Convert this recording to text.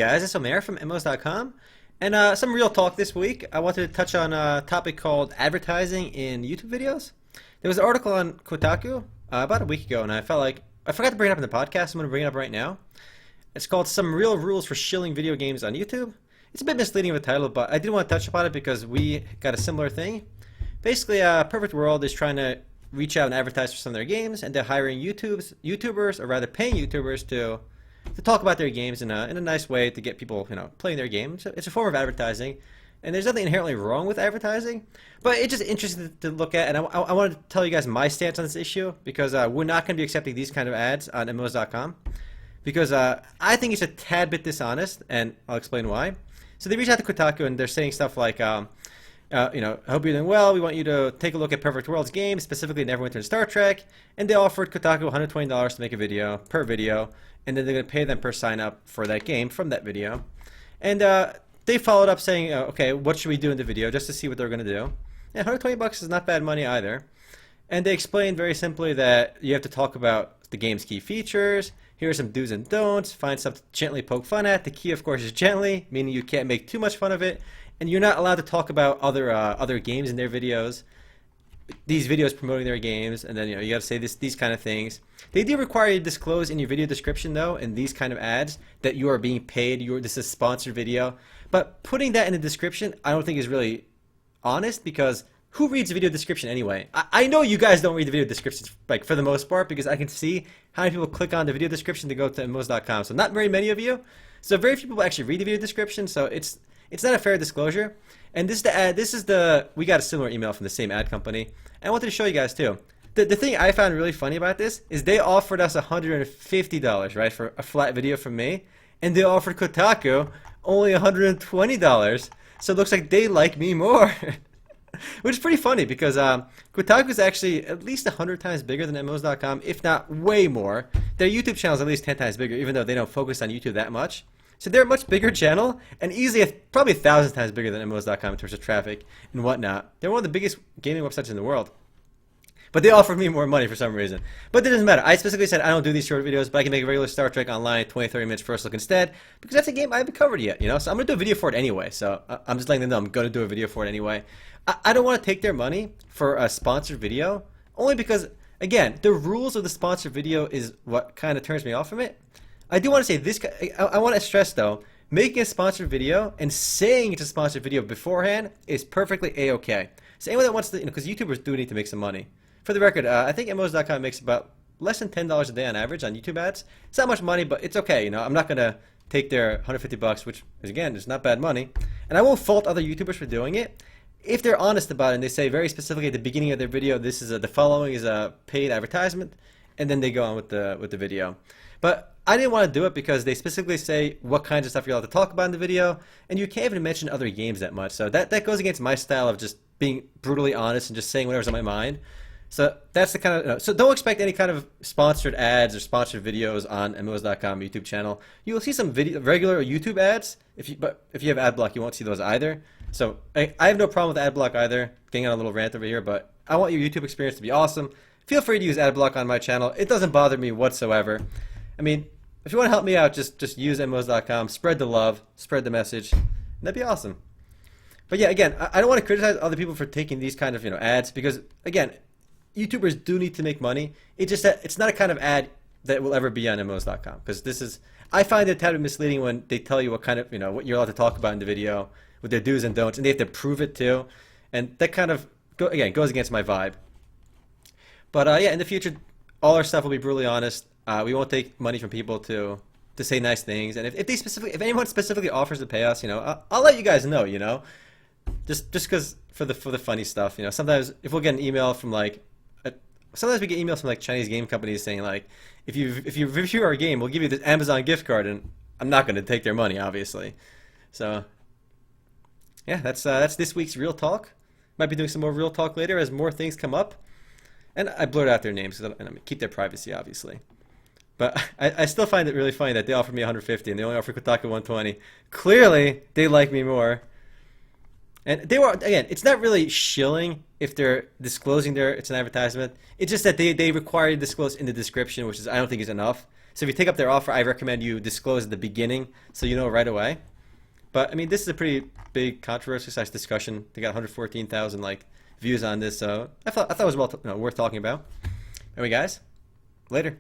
guys, it's Omer from MMOs.com, and some real talk this week. I wanted to touch on a topic called advertising in YouTube videos. There was an article on Kotaku about a week ago, and I felt like I forgot to bring it up in the podcast. I'm going to bring it up right now. It's called Some Real Rules for Shilling Video Games on YouTube. It's a bit misleading of a title, but I did want to touch upon it because we got a similar thing. Basically, Perfect World is trying to reach out and advertise for some of their games, and they're hiring YouTubers, or rather paying YouTubers to talk about their games in a nice way to get people, playing their games. It's a form of advertising, and there's nothing inherently wrong with advertising, but it's just interesting to look at, and I wanted to tell you guys my stance on this issue, because we're not going to be accepting these kind of ads on MMOs.com, because I think it's a tad bit dishonest, and I'll explain why. So they reach out to Kotaku, and they're saying stuff like, I hope you're doing well. We want you to take a look at Perfect World's game, specifically Neverwinter and Star Trek. And they offered Kotaku $120 to make a video, per video. And then they're going to pay them per sign up for that game from that video. And they followed up saying, okay, what should we do in the video, just to see what they're going to do. And $120 is not bad money either. And they explained very simply that you have to talk about the game's key features. Here are some do's and don'ts. Find something to gently poke fun at. The key, of course, is gently, meaning you can't make too much fun of it. And you're not allowed to talk about other games in their videos. These videos promoting their games, and then you got to say these kind of things. They do require you to disclose in your video description, though, in these kind of ads, that you are being paid. This is a sponsored video. But putting that in the description, I don't think is really honest, because who reads the video description anyway? I know you guys don't read the video descriptions, like, for the most part, because I can see how many people click on the video description to go to MMOs.com. So not very many of you. So very few people actually read the video description. So it's not a fair disclosure. And this is the ad. We got a similar email from the same ad company. And I wanted to show you guys too. The thing I found really funny about this is they offered us $150, right, for a flat video from me. And they offered Kotaku only $120. So it looks like they like me more. Which is pretty funny, because Kotaku is actually at least 100 times bigger than MMOs.com, if not way more. Their YouTube channel is at least 10 times bigger, even though they don't focus on YouTube that much. So they're a much bigger channel, and easily probably 1,000 times bigger than MMOs.com in terms of traffic and whatnot. They're one of the biggest gaming websites in the world. But they offered me more money for some reason. But it doesn't matter. I specifically said I don't do these short videos, but I can make a regular Star Trek Online 20-30 minutes first look instead, because that's a game I haven't covered yet, So I'm going to do a video for it anyway. So I'm just letting them know I'm going to do a video for it anyway. I don't want to take their money for a sponsored video, only because, again, the rules of the sponsored video is what kind of turns me off from it. I do want to say this. I want to stress, though, making a sponsored video and saying it's a sponsored video beforehand is perfectly A-okay. So anyone that wants to, because YouTubers do need to make some money. For the record, I think MMOs.com makes about less than $10 a day on average on YouTube ads. It's not much money, but it's okay. I'm not going to take their $150, which is, again, is not bad money. And I won't fault other YouTubers for doing it. If they're honest about it and they say very specifically at the beginning of their video, this is the following is a paid advertisement, and then they go on with the video. But I didn't want to do it because they specifically say what kinds of stuff you're allowed to talk about in the video, and you can't even mention other games that much. So that goes against my style of just being brutally honest and just saying whatever's on my mind. So that's the kind of so don't expect any kind of sponsored ads or sponsored videos on MMOs.com YouTube channel. You will see some regular YouTube ads. But if you have ad block, you won't see those either. So I have no problem with ad block either. Getting on a little rant over here, but I want your YouTube experience to be awesome. Feel free to use ad block on my channel. It doesn't bother me whatsoever. I mean, if you want to help me out, just use MMOs.com, spread the love, spread the message, and that'd be awesome. But yeah, again, I don't want to criticize other people for taking these kind of ads, because again, YouTubers do need to make money. It's just that it's not a kind of ad that will ever be on MMOs.com, because I find it a tad bit misleading when they tell you what kind of what you're allowed to talk about in the video with their do's and don'ts, and they have to prove it too, and that kind of goes against my vibe. But yeah, in the future, all our stuff will be brutally honest. We won't take money from people to say nice things, and if anyone specifically offers to pay us, I'll let you guys know, just because for the funny stuff, sometimes if we'll get an email from sometimes we get emails from Chinese game companies saying if you review our game, we'll give you this Amazon gift card, and I'm not going to take their money, obviously. So yeah, that's this week's Real Talk. Might be doing some more Real Talk later as more things come up, and I blurred out their names and I keep their privacy, obviously. But I still find it really funny that they offered me $150 and they only offered Kotaku $120. Clearly, they like me more. And they were, again, it's not really shilling if they're disclosing it's an advertisement. It's just that they require you to disclose in the description, which is I don't think is enough. So if you take up their offer, I recommend you disclose at the beginning so you know right away. But I mean, this is a pretty big controversy / discussion. They got 114,000 like views on this, so I thought it was worth talking about. Anyway, guys, later.